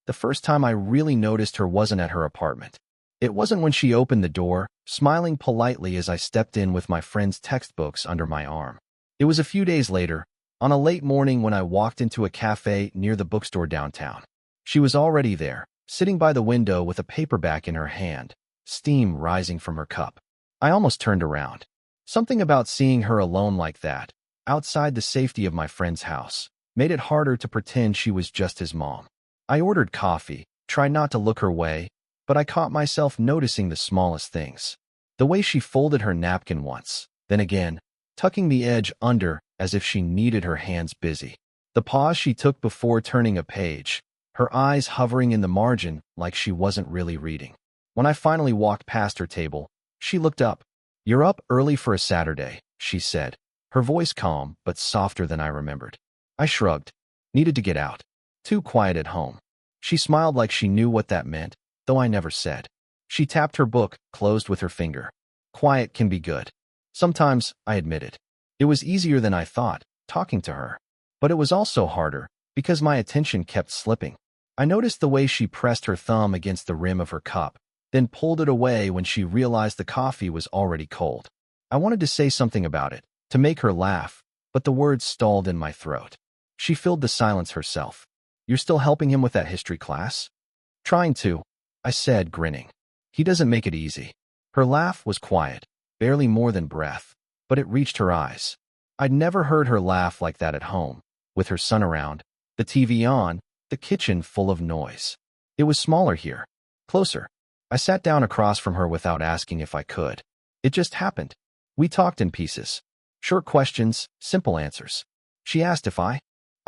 The first time I really noticed her wasn't at her apartment. It wasn't when she opened the door, smiling politely as I stepped in with my friend's textbooks under my arm. It was a few days later, on a late morning when I walked into a cafe near the bookstore downtown. She was already there, sitting by the window with a paperback in her hand, steam rising from her cup. I almost turned around. Something about seeing her alone like that, outside the safety of my friend's house, made it harder to pretend she was just his mom. I ordered coffee, tried not to look her way, but I caught myself noticing the smallest things. The way she folded her napkin once, then again, tucking the edge under as if she needed her hands busy. The pause she took before turning a page, her eyes hovering in the margin like she wasn't really reading. When I finally walked past her table, she looked up. "You're up early for a Saturday," she said, her voice calm but softer than I remembered. I shrugged. Needed to get out. Too quiet at home. She smiled like she knew what that meant, though I never said. She tapped her book, closed with her finger. Quiet can be good. Sometimes, I admitted. It was easier than I thought, talking to her. But it was also harder, because my attention kept slipping. I noticed the way she pressed her thumb against the rim of her cup, then pulled it away when she realized the coffee was already cold. I wanted to say something about it, to make her laugh, but the words stalled in my throat. She filled the silence herself. "You're still helping him with that history class?" "Trying to," I said, grinning. "He doesn't make it easy." Her laugh was quiet, barely more than breath, but it reached her eyes. I'd never heard her laugh like that at home, with her son around, the TV on, the kitchen full of noise. It was smaller here, closer. I sat down across from her without asking if I could. It just happened. We talked in pieces. Short questions, simple answers. She asked if I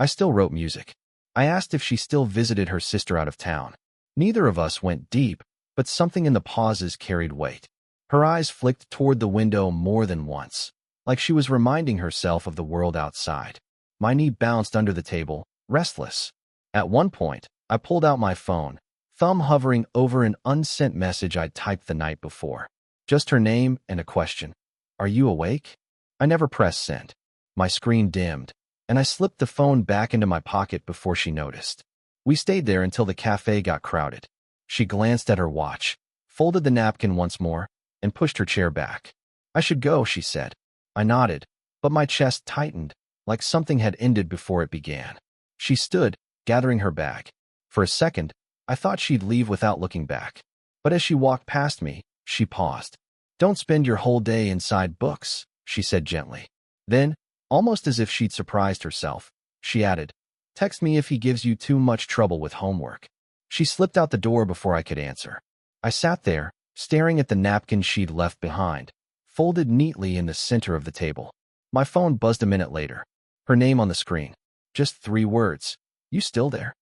still wrote music. I asked if she still visited her sister out of town. Neither of us went deep, but something in the pauses carried weight. Her eyes flicked toward the window more than once, like she was reminding herself of the world outside. My knee bounced under the table, restless. At one point, I pulled out my phone, thumb hovering over an unsent message I'd typed the night before. Just her name and a question. "Are you awake?" I never pressed send. My screen dimmed, and I slipped the phone back into my pocket before she noticed. We stayed there until the cafe got crowded. She glanced at her watch, folded the napkin once more, and pushed her chair back. "I should go," she said. I nodded, but my chest tightened, like something had ended before it began. She stood, gathering her bag. For a second, I thought she'd leave without looking back. But as she walked past me, she paused. "Don't spend your whole day inside books," she said gently. Then, almost as if she'd surprised herself, she added, "Text me if he gives you too much trouble with homework." She slipped out the door before I could answer. I sat there, staring at the napkin she'd left behind, folded neatly in the center of the table. My phone buzzed a minute later. Her name on the screen. Just 3 words. "You still there?"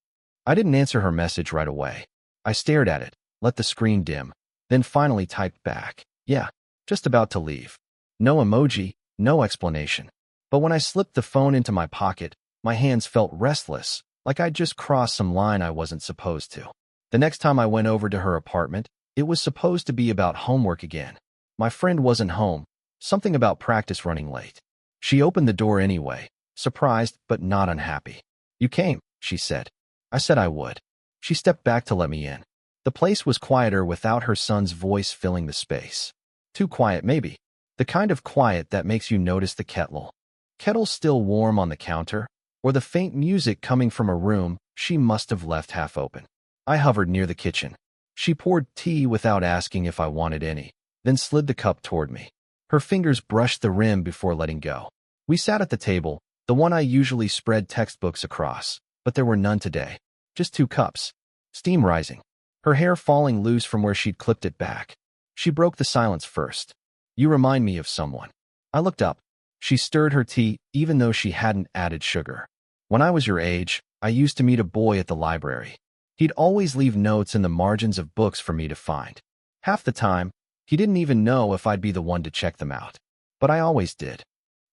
I didn't answer her message right away. I stared at it, let the screen dim, then finally typed back, "Yeah, just about to leave." No emoji, no explanation. But when I slipped the phone into my pocket, my hands felt restless, like I'd just crossed some line I wasn't supposed to. The next time I went over to her apartment, it was supposed to be about homework again. My friend wasn't home, something about practice running late. She opened the door anyway, surprised but not unhappy. "You came," she said. I said I would. She stepped back to let me in. The place was quieter without her son's voice filling the space. Too quiet, maybe. The kind of quiet that makes you notice the kettle still warm on the counter, or the faint music coming from a room she must have left half open. I hovered near the kitchen. She poured tea without asking if I wanted any, then slid the cup toward me. Her fingers brushed the rim before letting go. We sat at the table, the one I usually spread textbooks across, but there were none today. Just 2 cups. Steam rising. Her hair falling loose from where she'd clipped it back. She broke the silence first. "You remind me of someone." I looked up. She stirred her tea even though she hadn't added sugar. "When I was your age, I used to meet a boy at the library. He'd always leave notes in the margins of books for me to find. Half the time, he didn't even know if I'd be the one to check them out. But I always did."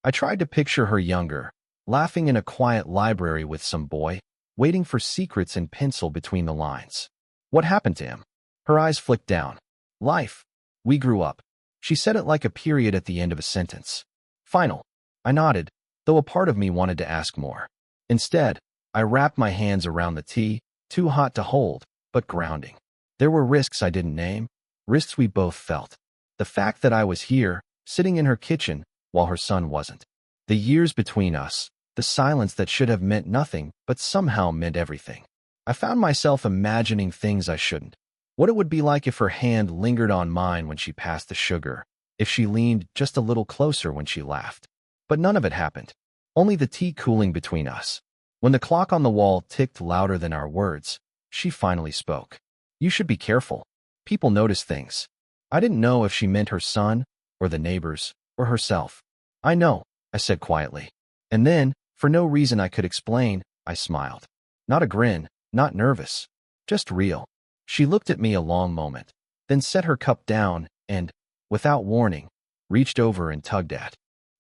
I tried to picture her younger, laughing in a quiet library with some boy, waiting for secrets in pencil between the lines. "What happened to him?" Her eyes flicked down. "Life. We grew up." She said it like a period at the end of a sentence. "Final." I nodded, though a part of me wanted to ask more. Instead, I wrapped my hands around the tea, too hot to hold, but grounding. There were risks I didn't name, risks we both felt. The fact that I was here, sitting in her kitchen, while her son wasn't. The years between us, the silence that should have meant nothing, but somehow meant everything. I found myself imagining things I shouldn't. What it would be like if her hand lingered on mine when she passed the sugar, if she leaned just a little closer when she laughed. But none of it happened. Only the tea cooling between us. When the clock on the wall ticked louder than our words, she finally spoke. You should be careful. People notice things. I didn't know if she meant her son, or the neighbors, or herself. I know, I said quietly. And then, for no reason I could explain, I smiled. Not a grin, not nervous, just real. She looked at me a long moment, then set her cup down and, without warning, reached over and tugged at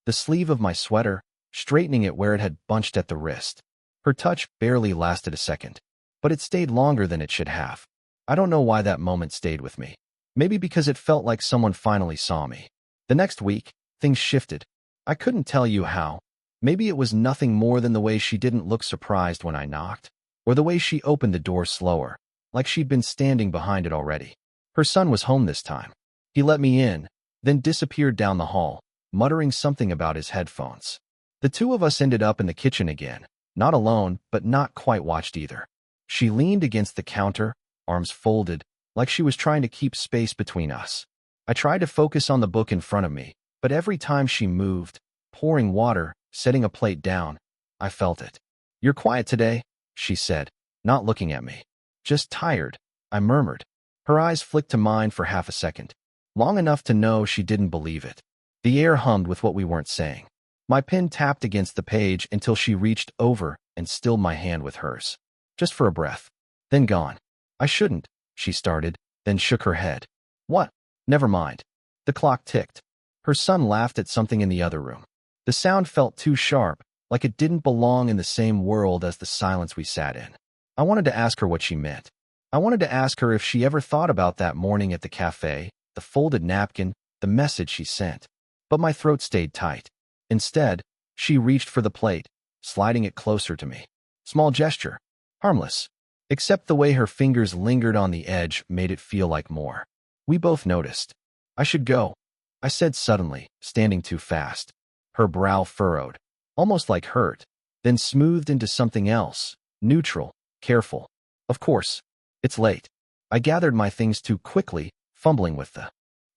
the sleeve of my sweater, straightening it where it had bunched at the wrist. Her touch barely lasted a second, but it stayed longer than it should have. I don't know why that moment stayed with me. Maybe because it felt like someone finally saw me. The next week, things shifted. I couldn't tell you how. Maybe it was nothing more than the way she didn't look surprised when I knocked, or the way she opened the door slower, like she'd been standing behind it already. Her son was home this time. He let me in, then disappeared down the hall, muttering something about his headphones. The two of us ended up in the kitchen again, not alone, but not quite watched either. She leaned against the counter, arms folded, like she was trying to keep space between us. I tried to focus on the book in front of me, but every time she moved, pouring water, setting a plate down, I felt it. You're quiet today, she said, not looking at me. Just tired, I murmured. Her eyes flicked to mine for half a second, long enough to know she didn't believe it. The air hummed with what we weren't saying. My pen tapped against the page until she reached over and stilled my hand with hers. Just for a breath. Then gone. I shouldn't, she started, then shook her head. What? Never mind. The clock ticked. Her son laughed at something in the other room. The sound felt too sharp, like it didn't belong in the same world as the silence we sat in. I wanted to ask her what she meant. I wanted to ask her if she ever thought about that morning at the cafe, the folded napkin, the message she sent. But my throat stayed tight. Instead, she reached for the plate, sliding it closer to me. Small gesture. Harmless. Except the way her fingers lingered on the edge made it feel like more. We both noticed. I should go, I said suddenly, standing too fast. Her brow furrowed, almost like hurt, then smoothed into something else, neutral, careful. Of course. It's late. I gathered my things too quickly, fumbling with the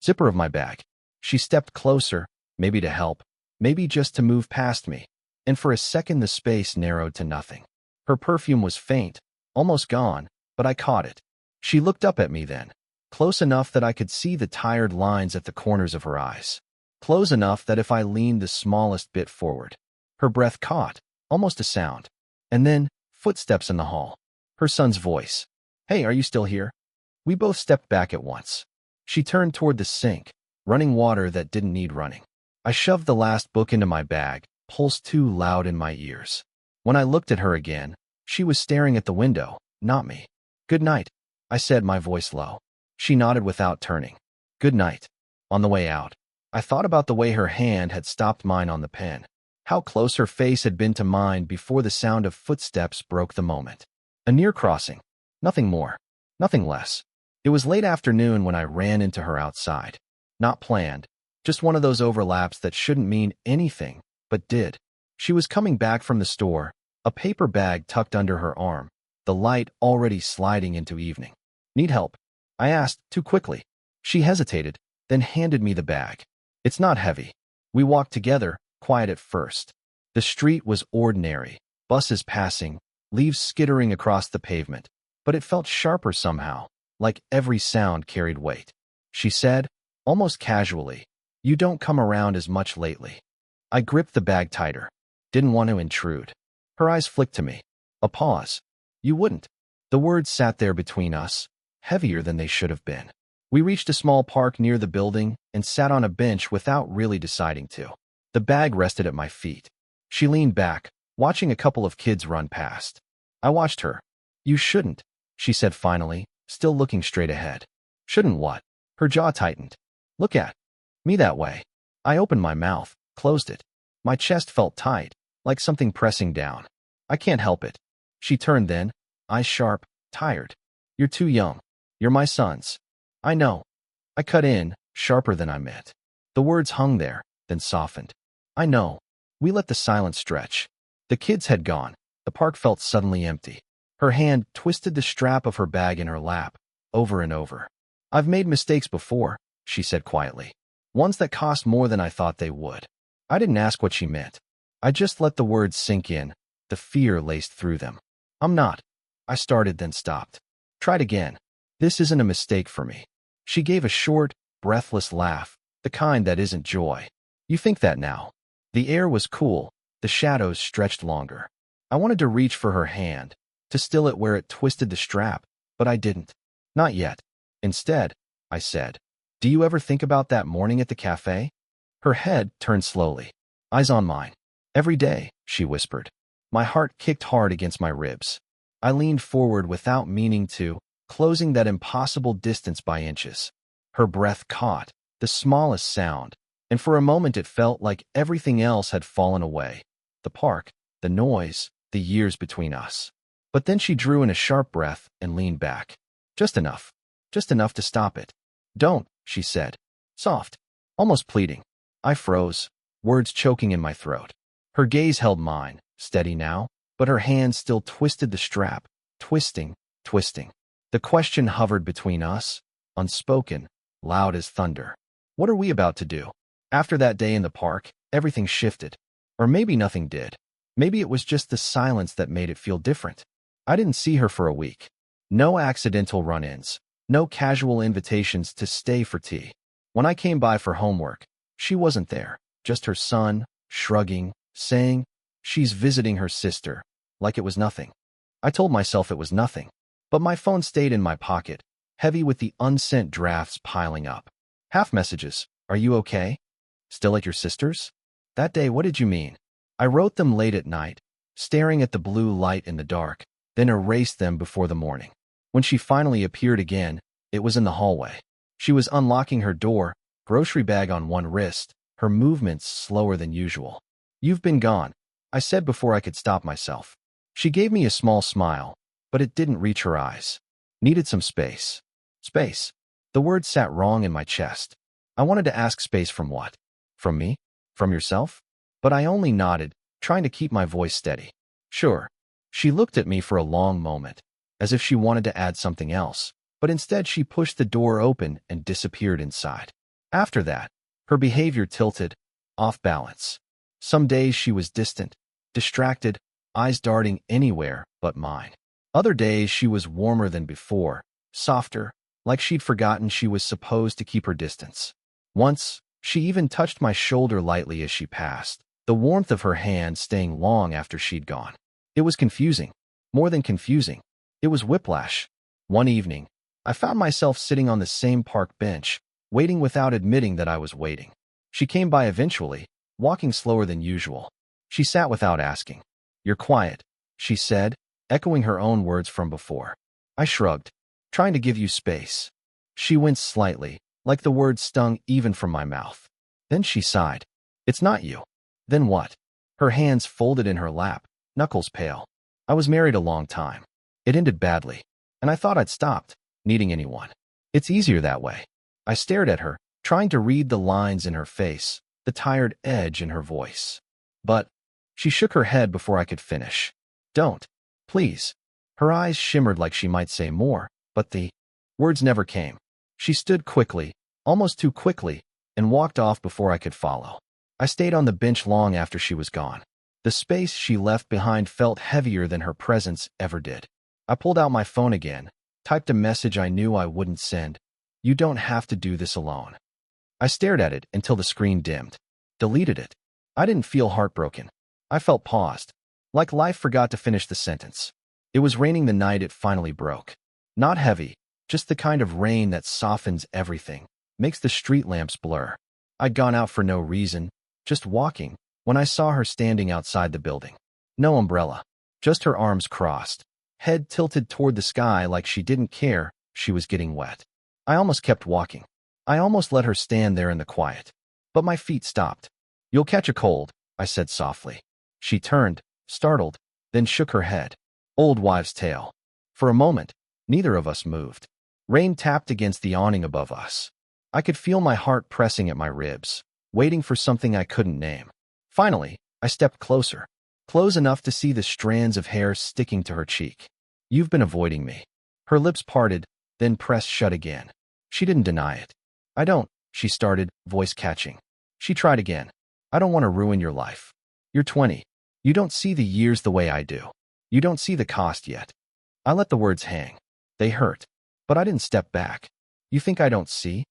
zipper of my bag. She stepped closer, maybe to help, maybe just to move past me, and for a second the space narrowed to nothing. Her perfume was faint, almost gone, but I caught it. She looked up at me then, close enough that I could see the tired lines at the corners of her eyes, close enough that if I leaned the smallest bit forward, her breath caught, almost a sound, and then footsteps in the hall. Her son's voice. Hey, are you still here? We both stepped back at once. She turned toward the sink, running water that didn't need running. I shoved the last book into my bag, pulse too loud in my ears. When I looked at her again, she was staring at the window, not me. Good night, I said, my voice low. She nodded without turning. Good night. On the way out, I thought about the way her hand had stopped mine on the pen, how close her face had been to mine before the sound of footsteps broke the moment. A near crossing. Nothing more. Nothing less. It was late afternoon when I ran into her outside. Not planned. Just one of those overlaps that shouldn't mean anything, but did. She was coming back from the store, a paper bag tucked under her arm, the light already sliding into evening. Need help? I asked, too quickly. She hesitated, then handed me the bag. It's not heavy. We walked together, quiet at first. The street was ordinary, buses passing, leaves skittering across the pavement, but it felt sharper somehow, like every sound carried weight. She said, almost casually, you don't come around as much lately. I gripped the bag tighter. Didn't want to intrude. Her eyes flicked to me. A pause. You wouldn't. The words sat there between us, heavier than they should have been. We reached a small park near the building and sat on a bench without really deciding to. The bag rested at my feet. She leaned back, watching a couple of kids run past. I watched her. You shouldn't, she said finally, still looking straight ahead. Shouldn't what? Her jaw tightened. Look at me that way. I opened my mouth, closed it. My chest felt tight, like something pressing down. I can't help it. She turned then, eyes sharp, tired. You're too young. You're my sons. I know. I cut in, sharper than I meant. The words hung there, then softened. I know. We let the silence stretch. The kids had gone. The park felt suddenly empty. Her hand twisted the strap of her bag in her lap, over and over. I've made mistakes before, she said quietly. Ones that cost more than I thought they would. I didn't ask what she meant. I just let the words sink in, the fear laced through them. I'm not. I started, then stopped. Tried again. This isn't a mistake for me. She gave a short, breathless laugh, the kind that isn't joy. You think that now. The air was cool, the shadows stretched longer. I wanted to reach for her hand, to still it where it twisted the strap, but I didn't. Not yet. Instead, I said, do you ever think about that morning at the cafe? Her head turned slowly, eyes on mine. Every day, she whispered. My heart kicked hard against my ribs. I leaned forward without meaning to, closing that impossible distance by inches. Her breath caught, the smallest sound, and for a moment it felt like everything else had fallen away. The park, the noise, the years between us. But then she drew in a sharp breath and leaned back. Just enough to stop it. Don't, she said. Soft, almost pleading. I froze, words choking in my throat. Her gaze held mine, steady now, but her hand still twisted the strap, twisting. The question hovered between us, unspoken, loud as thunder. What are we about to do? After that day in the park, everything shifted. Or maybe nothing did. Maybe it was just the silence that made it feel different. I didn't see her for a week. No accidental run-ins. No casual invitations to stay for tea. When I came by for homework, she wasn't there. Just her son, shrugging, saying, she's visiting her sister, like it was nothing. I told myself it was nothing. But my phone stayed in my pocket, heavy with the unsent drafts piling up. Half messages. Are you okay? Still at your sister's? That day, what did you mean? I wrote them late at night, staring at the blue light in the dark, then erased them before the morning. When she finally appeared again, it was in the hallway. She was unlocking her door, grocery bag on one wrist, her movements slower than usual. You've been gone, I said before I could stop myself. She gave me a small smile, but it didn't reach her eyes. Needed some space. Space. The word sat wrong in my chest. I wanted to ask space from what? From me? From yourself? But I only nodded, trying to keep my voice steady. Sure. She looked at me for a long moment, as if she wanted to add something else, but instead she pushed the door open and disappeared inside. After that, her behavior tilted, off balance. Some days she was distant, distracted, eyes darting anywhere but mine. Other days she was warmer than before, softer, like she'd forgotten she was supposed to keep her distance. Once, she even touched my shoulder lightly as she passed, the warmth of her hand staying long after she'd gone. It was confusing. More than confusing. It was whiplash. One evening, I found myself sitting on the same park bench, waiting without admitting that I was waiting. She came by eventually, walking slower than usual. She sat without asking. You're quiet, she said, echoing her own words from before. I shrugged, trying to give you space. She winced slightly, like the words stung even from my mouth. Then she sighed. It's not you. Then what? Her hands folded in her lap, knuckles pale. I was married a long time. It ended badly, and I thought I'd stopped needing anyone. It's easier that way. I stared at her, trying to read the lines in her face, the tired edge in her voice. But she shook her head before I could finish. Don't. Please. Her eyes shimmered like she might say more, but the words never came. She stood quickly, almost too quickly, and walked off before I could follow. I stayed on the bench long after she was gone. The space she left behind felt heavier than her presence ever did. I pulled out my phone again, typed a message I knew I wouldn't send. You don't have to do this alone. I stared at it until the screen dimmed. Deleted it. I didn't feel heartbroken. I felt paused, like life forgot to finish the sentence. It was raining the night it finally broke. Not heavy, just the kind of rain that softens everything, makes the street lamps blur. I'd gone out for no reason, just walking, when I saw her standing outside the building. No umbrella, just her arms crossed, head tilted toward the sky like she didn't care she was getting wet. I almost kept walking. I almost let her stand there in the quiet. But my feet stopped. You'll catch a cold, I said softly. She turned, startled, then shook her head. Old wives' tale. For a moment, Neither of us moved. Rain tapped against the awning above us. I could feel my heart pressing at my ribs, waiting for something I couldn't name. Finally, I stepped closer, close enough to see the strands of hair sticking to her cheek. "You've been avoiding me." Her lips parted, then pressed shut again. She didn't deny it. "I don't," she started, voice catching. She tried again. "I don't want to ruin your life. You're 20. You don't see the years the way I do. You don't see the cost yet." I let the words hang. They hurt. But I didn't step back. "You think I don't see?"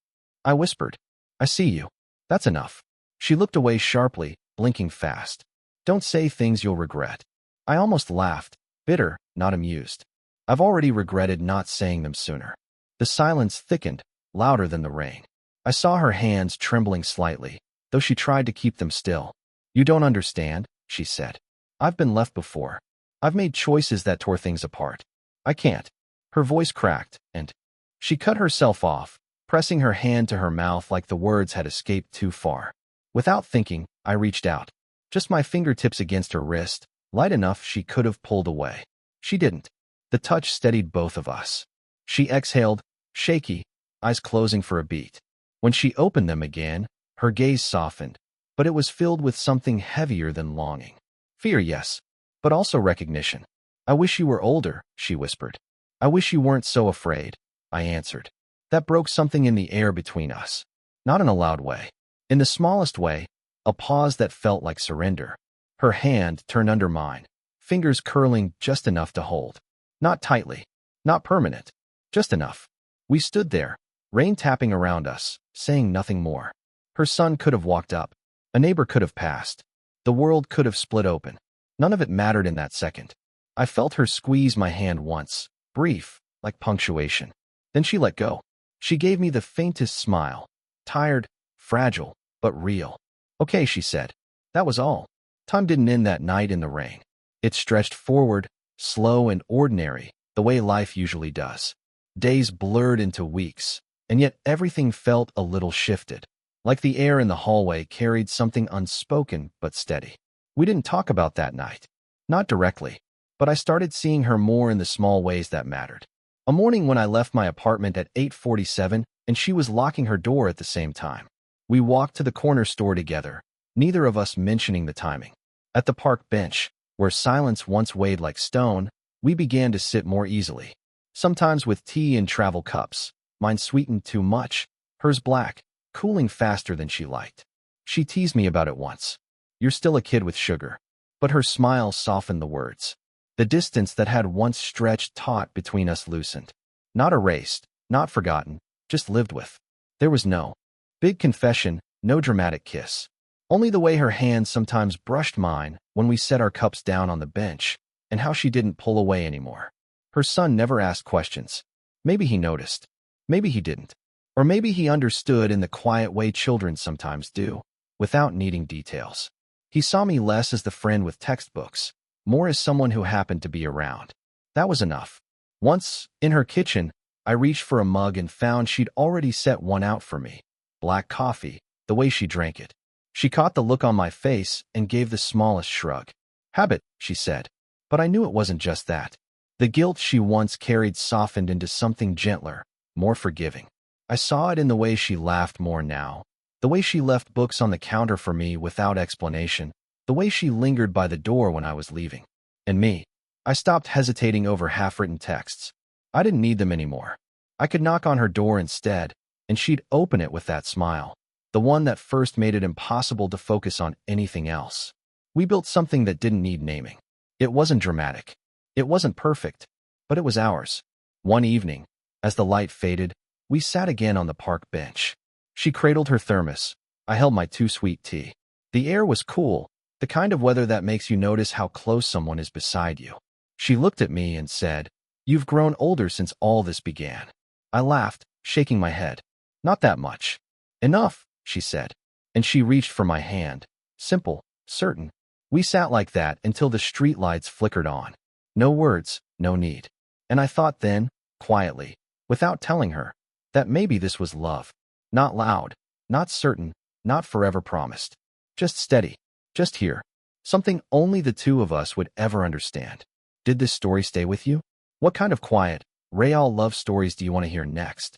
I whispered. "I see you. That's enough." She looked away sharply, blinking fast. "Don't say things you'll regret." I almost laughed, bitter, not amused. I've already regretted not saying them sooner. The silence thickened, louder than the rain. I saw her hands trembling slightly, though she tried to keep them still. "You don't understand," she said. "I've been left before. I've made choices that tore things apart. I can't." Her voice cracked, and she cut herself off, pressing her hand to her mouth like the words had escaped too far. Without thinking, I reached out. Just my fingertips against her wrist, light enough she could have pulled away. She didn't. The touch steadied both of us. She exhaled, shaky, eyes closing for a beat. When she opened them again, her gaze softened, but it was filled with something heavier than longing. Fear, yes, but also recognition. "I wish you were older," she whispered. "I wish you weren't so afraid," I answered. That broke something in the air between us. Not in a loud way. In the smallest way, a pause that felt like surrender. Her hand turned under mine, fingers curling just enough to hold. Not tightly, not permanent, just enough. We stood there, rain tapping around us, saying nothing more. Her son could have walked up. A neighbor could have passed. The world could have split open. None of it mattered in that second. I felt her squeeze my hand once, brief, like punctuation. Then she let go. She gave me the faintest smile. Tired, fragile, but real. "Okay," she said. That was all. Time didn't end that night in the rain. It stretched forward, slow and ordinary, the way life usually does. Days blurred into weeks, and yet everything felt a little shifted. Like the air in the hallway carried something unspoken but steady. We didn't talk about that night. Not directly. But I started seeing her more in the small ways that mattered. A morning when I left my apartment at 8:47 and she was locking her door at the same time. We walked to the corner store together, neither of us mentioning the timing. At the park bench, where silence once weighed like stone, we began to sit more easily. Sometimes with tea in travel cups, mine sweetened too much, hers black, cooling faster than she liked. She teased me about it once. "You're still a kid with sugar." But her smile softened the words. The distance that had once stretched taut between us loosened. Not erased, not forgotten, just lived with. There was no big confession, no dramatic kiss. Only the way her hands sometimes brushed mine when we set our cups down on the bench, and how she didn't pull away anymore. Her son never asked questions. Maybe he noticed. Maybe he didn't. Or maybe he understood in the quiet way children sometimes do, without needing details. He saw me less as the friend with textbooks, more as someone who happened to be around. That was enough. Once, in her kitchen, I reached for a mug and found she'd already set one out for me. Black coffee, the way she drank it. She caught the look on my face and gave the smallest shrug. "Habit," she said. But I knew it wasn't just that. The guilt she once carried softened into something gentler, more forgiving. I saw it in the way she laughed more now, the way she left books on the counter for me without explanation, the way she lingered by the door when I was leaving. And me. I stopped hesitating over half-written texts. I didn't need them anymore. I could knock on her door instead, and she'd open it with that smile, the one that first made it impossible to focus on anything else. We built something that didn't need naming. It wasn't dramatic. It wasn't perfect, but it was ours. One evening, as the light faded, we sat again on the park bench. She cradled her thermos. I held my too-sweet tea. The air was cool, the kind of weather that makes you notice how close someone is beside you. She looked at me and said, "You've grown older since all this began." I laughed, shaking my head. "Not that much." "Enough," she said. And she reached for my hand. Simple, certain. We sat like that until the streetlights flickered on. No words, no need. And I thought then, quietly, without telling her, that maybe this was love. Not loud, not certain, not forever promised. Just steady, just here. Something only the two of us would ever understand. Did this story stay with you? What kind of quiet, Real love stories do you want to hear next?